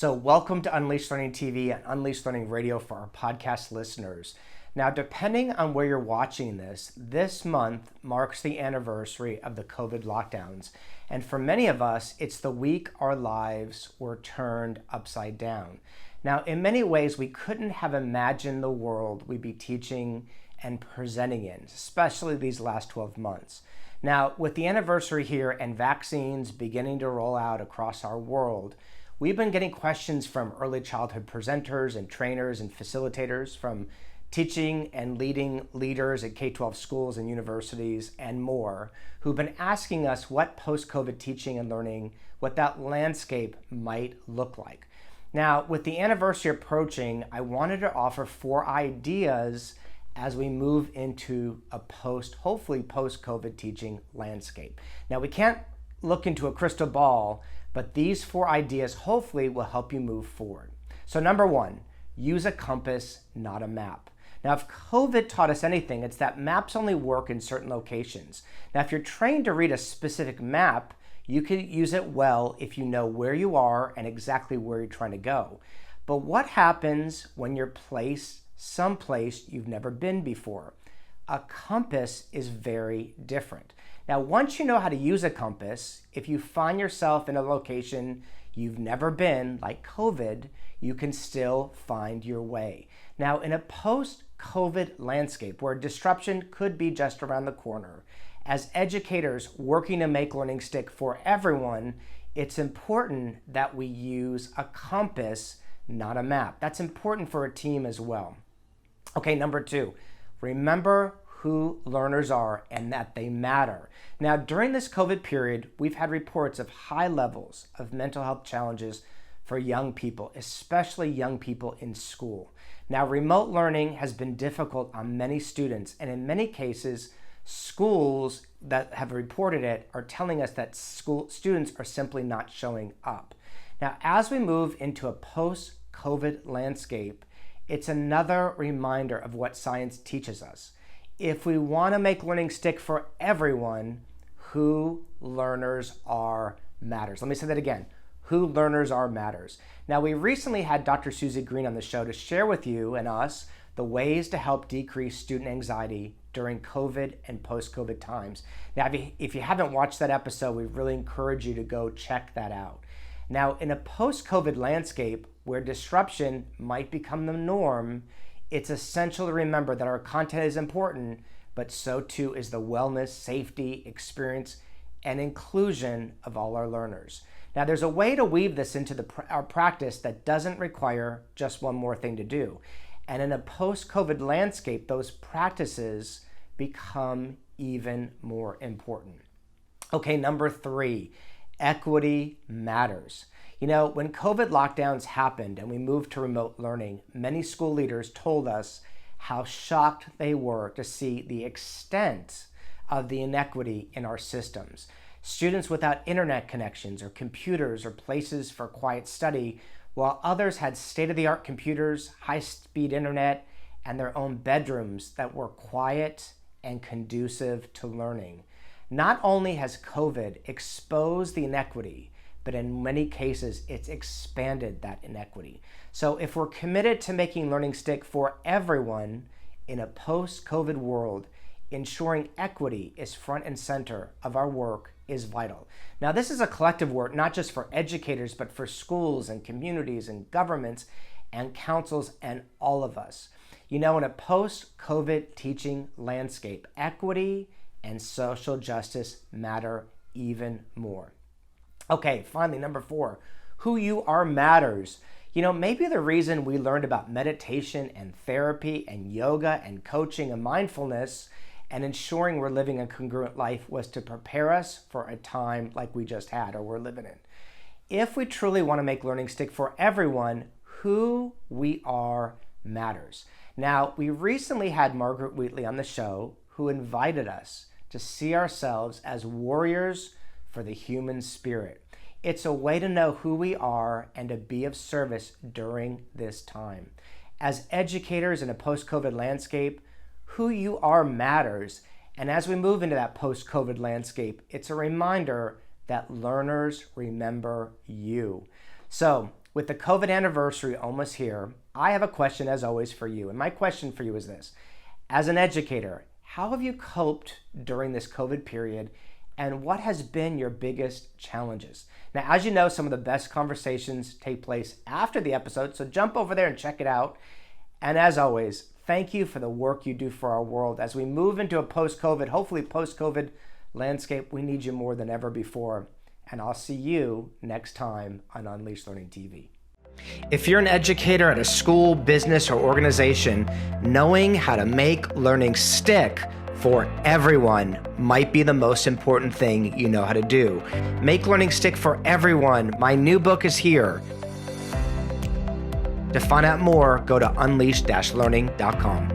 So welcome to Unleashed Learning TV and Unleashed Learning Radio for our podcast listeners. Now, depending on where you're watching this month marks the anniversary of the COVID lockdowns. And for many of us, it's the week our lives were turned upside down. Now, in many ways, we couldn't have imagined the world we'd be teaching and presenting in, especially these last 12 months. Now, with the anniversary here and vaccines beginning to roll out across our world, we've been getting questions from early childhood presenters and trainers and facilitators, from teaching and leading leaders at K-12 schools and universities and more, who've been asking us what post-COVID teaching and learning, what that landscape might look like. Now, with the anniversary approaching, I wanted to offer 4 ideas as we move into a hopefully post-COVID teaching landscape. Now, we can't look into a crystal ball, but these 4 ideas hopefully will help you move forward. So number 1, use a compass, not a map. Now, if COVID taught us anything, it's that maps only work in certain locations. Now, if you're trained to read a specific map, you can use it well if you know where you are and exactly where you're trying to go. But what happens when you're placed someplace you've never been before? A compass is very different. Now, once you know how to use a compass, if you find yourself in a location you've never been, like COVID, you can still find your way. Now, in a post-COVID landscape where disruption could be just around the corner, as educators working to make learning stick for everyone, it's important that we use a compass, not a map. That's important for a team as well. Okay, number 2, remember who learners are and that they matter. Now, during this COVID period, we've had reports of high levels of mental health challenges for young people, especially young people in school. Now, remote learning has been difficult on many students, and in many cases, schools that have reported it are telling us that students are simply not showing up. Now, as we move into a post-COVID landscape, it's another reminder of what science teaches us. If we want to make learning stick for everyone, who learners are matters. Let me say that again. Who learners are matters. Now, we recently had Dr. Susie Green on the show to share with you and us the ways to help decrease student anxiety during COVID and post-COVID times. Now, if you haven't watched that episode, we really encourage you to go check that out. Now, in a post-COVID landscape where disruption might become the norm, it's essential to remember that our content is important, but so too is the wellness, safety, experience, and inclusion of all our learners. Now, there's a way to weave this into our practice that doesn't require just one more thing to do. And in a post-COVID landscape, those practices become even more important. Okay, number 3, equity matters. You know, when COVID lockdowns happened and we moved to remote learning, many school leaders told us how shocked they were to see the extent of the inequity in our systems. Students without internet connections or computers or places for quiet study, while others had state-of-the-art computers, high-speed internet, and their own bedrooms that were quiet and conducive to learning. Not only has COVID exposed the inequity, but in many cases, it's expanded that inequity. So if we're committed to making learning stick for everyone in a post-COVID world, ensuring equity is front and center of our work is vital. Now, this is a collective work, not just for educators, but for schools and communities and governments and councils and all of us. You know, in a post-COVID teaching landscape, equity and social justice matter even more. Okay, finally, number 4, who you are matters. You know, maybe the reason we learned about meditation and therapy and yoga and coaching and mindfulness and ensuring we're living a congruent life was to prepare us for a time like we just had or we're living in. If we truly want to make learning stick for everyone, who we are matters. Now, we recently had Margaret Wheatley on the show who invited us to see ourselves as warriors for the human spirit. It's a way to know who we are and to be of service during this time. As educators in a post-COVID landscape, who you are matters. And as we move into that post-COVID landscape, it's a reminder that learners remember you. So With the COVID anniversary almost here, I have a question as always for you. And my question for you is this. As an educator, how have you coped during this COVID period, and what has been your biggest challenges? Now, as you know, some of the best conversations take place after the episode, so jump over there and check it out. And as always, thank you for the work you do for our world. As we move into a post-COVID, hopefully post-COVID landscape, we need you more than ever before. And I'll see you next time on Unleashed Learning TV. If you're an educator at a school, business, or organization, knowing how to make learning stick for everyone might be the most important thing you know how to do. Make learning stick for everyone. My new book is here. To find out more, go to unleash-learning.com.